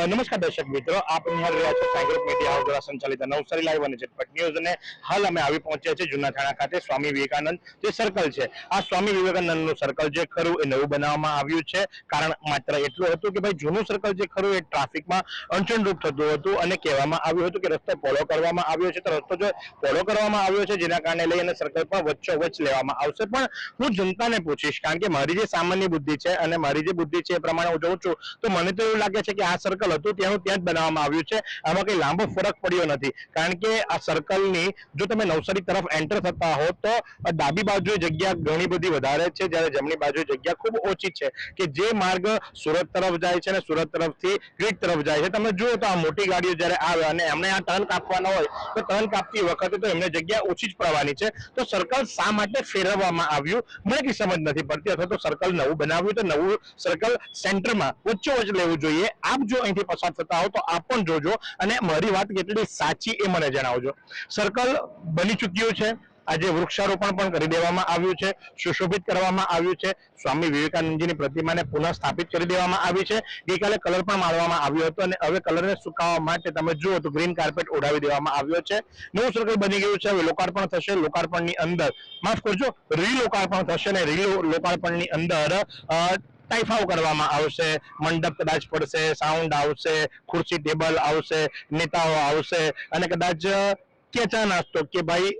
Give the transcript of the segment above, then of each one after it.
નમસ્કાર દર્શક મિત્રો, આપ નિહાળ રહ્યા છો સાઈ ગ્રુપ મીડિયા હાઉસ દ્વારા સંચાલિત નવસારી લાઈવ અને ઝટપટ ન્યૂઝ. અને હાલ અમે આવી પહોંચ્યા છે જૂના થાણા ખાતે સ્વામી વિવેકાનંદ જે સર્કલ છે. આ સ્વામી વિવેકાનંદનું સર્કલ જે ખરું એ નવું બનાવવામાં આવ્યું છે. કારણ માત્ર એટલું હતું કે ભાઈ જૂનું સર્કલ જે ખરું એ ટ્રાફિકમાં અડચણરૂપ થતું હતું અને કહેવામાં આવ્યું હતું કે રસ્તો પહોળો કરવામાં આવ્યો છે. તો રસ્તો જો પહોળો કરવામાં આવ્યો છે જેના કારણે લઈ અને સર્કલ પર વચ્ચોવચ્ચ લેવામાં આવશે. પણ હું જનતાને પૂછીશ, કારણ કે મારી જે સામાન્ય બુદ્ધિ છે અને મારી જે બુદ્ધિ છે એ પ્રમાણે હું જોઉં છું, તો મને તો એવું લાગે છે કે આ સર્કલ હતું ત્યાં જ બનાવવામાં આવ્યું છે. આમાં કઈ લાંબો ફરક પડ્યો નથી, કારણ કે આ સર્કલની જો તમે નવસારી તરફ એન્ટર થતા હો તો ડાબી બાજુએ જગ્યા ઘણી બધી વધારે છે, જ્યારે જમણી બાજુએ જગ્યા ખૂબ ઓછી છે. કે જે માર્ગ સુરત તરફ જાય છે અને સુરત તરફથી ક્રિક તરફ જાય છે, તમે જુઓ તો આ મોટી ગાડીઓ જ્યારે આવે અને એમને આ ટર્ન કાપવાનો હોય તો ટર્ન કાપતી વખતે તો એમને જગ્યા ઓછી જ પડવાની છે. તો સર્કલ શા માટે ફેરવવામાં આવ્યું મને કઈ સમજ નથી પડતી. અથવા તો સર્કલ નવું બનાવ્યું તો નવું સર્કલ સેન્ટરમાં વચ્ચોવચ્ચ લેવું જોઈએ. આપ જો અહીંથી પસાર થતા હો તો આપ પણ જોજો અને મારી વાત કેટલી સાચી એ મને જણાવજો. સર્કલ બની ચૂક્યું છે. આજે વૃક્ષારોપણ પણ કરી દેવામાં આવ્યું છે, સુશોભિત કરવામાં આવ્યું છે. સ્વામી વિવેકાનંદજીની પ્રતિમાને પુનઃ સ્થાપિત કરી દેવામાં આવી છે. ગઈકાલે કલર પણ મારવામાં આવ્યો હતો અને હવે કલરને સુકાવવા માટે તમે જુઓ તો ગ્રીન કાર્પેટ ઓઢાવી દેવામાં આવ્યો છે. નવું સર્કલ બની ગયું છે. હવે લોકાર્પણ થશે. લોકાર્પણની અંદર માફ કરજો, રીલોકાર્પણ થશે અને રીલોકાર્પણની અંદર ટાઈફાઓ કરવામાં આવશે, મંડપ કદાચ પડશે, સાઉન્ડ આવશે, ખુરશી ટેબલ આવશે, નેતાઓ આવશે અને કદાચ કે ચા નાસ્તો કે ભાઈ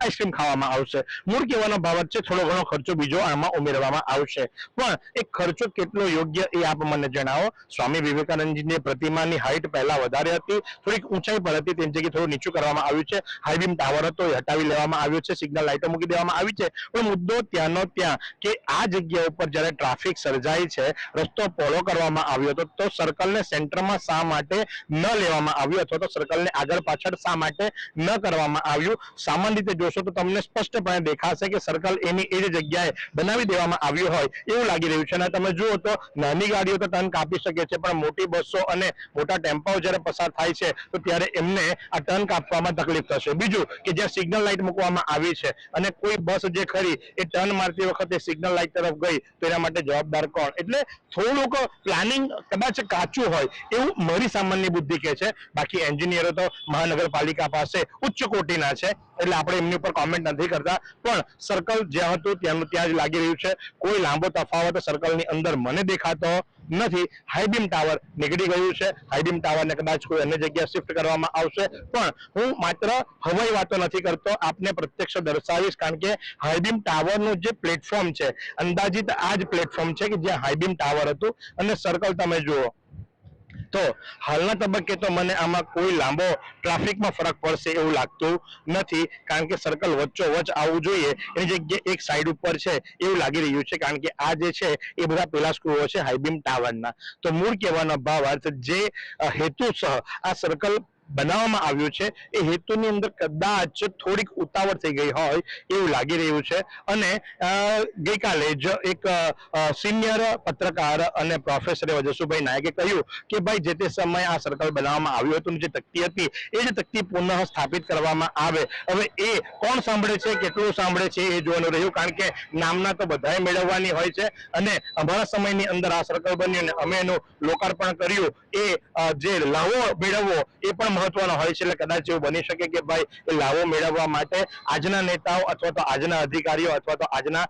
આઈસ્ક્રીમ ખાવામાં આવશે. મૂળ કહેવાનો ભાવ છે થોડો ઘણો ખર્ચો બીજો આમાં ઉમેરવામાં આવશે. પણ એ ખર્ચો કેટલો યોગ્ય એ આપ મને જણાવો. સ્વામી વિવેકાનંદજીની પ્રતિમાની હાઈટ પહેલા વધારે હતી, થોડીક ઊંચાઈ પર હતી, તેની જગ્યાએ થોડું નીચું કરવામાં આવ્યું છે. હાઈબીમ ટાવર હતો એ હટાવી લેવામાં આવ્યો છે, સિગ્નલ લાઇટો મૂકી દેવામાં આવી છે. પણ મુદ્દો ત્યાંનો ત્યાં કે આ જગ્યા ઉપર જ્યારે ટ્રાફિક સર્જાય છે, રસ્તો પહોળો કરવામાં આવ્યો હતો, તો સર્કલને સેન્ટરમાં શા માટે ન લેવામાં આવ્યું અથવા તો સર્કલને આગળ પાછળ શા માટે ન કરવામાં આવ્યું. સામાન્ય રીતે તો તમને સ્પષ્ટપણે દેખાશે કે સર્કલ એની એ જ જગ્યાએ બનાવી દેવામાં આવ્યું હોય એવું લાગી રહ્યું છે. અને તમે જુઓ તો નાની ગાડીઓ તો ટર્ન કાપી શકે છે, પણ મોટી બસો અને મોટા ટેમ્પાઓ જ્યારે પસાર થાય છે તો ત્યારે એમને આ ટર્ન કાપવામાં તકલીફ થશે. બીજું કે જ્યાં સિગ્નલ લાઇટ મૂકવામાં આવી છે અને કોઈ બસ જે ખરી એ ટર્ન મારતી વખતે સિગ્નલ લાઇટ તરફ ગઈ તો એના માટે જવાબદાર કોણ? એટલે થોડુંક પ્લાનિંગ કદાચ કાચું હોય એવું મારી સામાન્ય બુદ્ધિ કહે છે. બાકી એન્જિનિયરો તો મહાનગરપાલિકા પાસે ઉચ્ચ કોટીના છે, એટલે આપણે એમની ઉપર કોમેન્ટ નથી કરતા. પણ સર્કલ જ્યાં હતું ત્યાંનું ત્યાં જ લાગી રહ્યું છે. કોઈ લાંબો તફાવત સર્કલની અંદર મને દેખાતો નથી. હાઈબીમ ટાવર નીકળી ગયું છે. હાઈબીમ ટાવરને કદાચ કોઈ અન્ય જગ્યાએ શિફ્ટ કરવામાં આવશે. પણ હું માત્ર હવાઈ વાતો નથી કરતો, આપને પ્રત્યક્ષ દર્શાવીશ, કારણ કે હાઈબીમ ટાવરનું જે પ્લેટફોર્મ છે અંદાજિત આ જ પ્લેટફોર્મ છે કે જ્યાં હાઈબીમ ટાવર હતું. અને સર્કલ તમે જુઓ તો હાલના તબક્કે તો મને આમાં કોઈ લાંબો ટ્રાફિકમાં ફરક પડશે એવું લાગતું નથી, કારણ કે સર્કલ વચ્ચોવચ્ચ આવવું જોઈએ એની જગ્યાએ એક સાઈડ ઉપર છે એવું લાગી રહ્યું છે. કારણ કે આ જે છે એ બધા પેલા સ્ક્રુઓ છે હાઈબીમ ટાવરના. તો મૂળ કહેવાનો ભાવાર્થ જે હેતુસહ આ સર્કલ બનાવવામાં આવ્યું છે એ હેતુની અંદર કદાચ થોડીક ઉતાવળ થઈ ગઈ હોય એવું લાગી રહ્યું છે. અને ગઈકાલે જ એક સિનિયર પત્રકાર અને પ્રોફેસર જસુભાઈ નાયકે કહ્યું કે ભાઈ જે તે સમયે આ સર્કલ બનાવવામાં આવ્યું હતું, જે તકતી હતી એ જ તકતી પુનઃ સ્થાપિત કરવામાં આવે. હવે એ કોણ સાંભળે છે, કેટલું સાંભળે છે એ જોવાનું રહ્યું, કારણ કે નામના તો બધાએ મેળવવાની હોય છે. અને અમારા સમયની અંદર આ સર્કલ બન્યું અને અમે એનું લોકાર્પણ કર્યું, એ જે લાવો મેળવવો એ પણ મહત્વનો હોય છે. એટલે કદાચ એવું બની શકે કે ભાઈ એ લાવો મેળવવા માટે આજના નેતાઓ અથવા તો આજના અધિકારીઓ અથવા તો આજના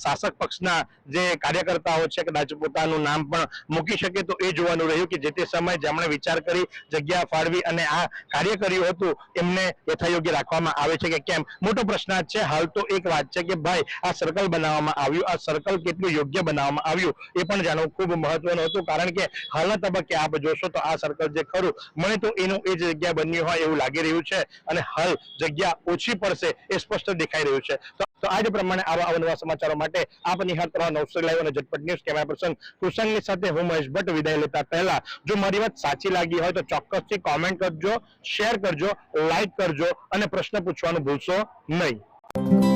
શાસક પક્ષના જે કાર્યકર્તાઓ છે કદાચ પોતાનું નામ પણ મૂકી શકે. તો એ જોવાનું રહ્યું કે જે તે સમયે જેમણે વિચાર કરી જગ્યા ફાળવી અને આ કાર્ય કર્યું હતું એમને યથાયોગ્ય રાખવામાં આવે છે કે કેમ. મોટો પ્રશ્ન છે. હાલ તો એક વાત છે કે ભાઈ આ સર્કલ બનાવવામાં આવ્યું, આ સર્કલ કેટલું યોગ્ય બનાવવામાં આવ્યું એ પણ જાણવું ખૂબ મહત્વનું હતું. કારણ કે હાલના તબક્કે આપ જોશો તો આ સર્કલ જે ખરું મને તો એનું એ જગ્યા બની હોય એવું લાગી રહ્યું છે. અને હાલ જગ્યા ઓછી પડશે એ સ્પષ્ટ દેખાઈ રહ્યું છે. તો આજ પ્રમાણે આવા અવનવા સમાચારો માટે આપ નિહાળતા રહો નવસારી લાઈવ અને ઝટપટ ન્યૂઝ. કેમેરા પર્સન કુશંગની સાથે હું મહેશ ભટ્ટ વિદાય લેતા પહેલા જો મારી વાત સાચી લાગી હોય તો ચોક્કસથી કોમેન્ટ કરજો, શેર કરજો, લાઈક કરજો અને પ્રશ્ન પૂછવાનું ભૂલશો નહીં.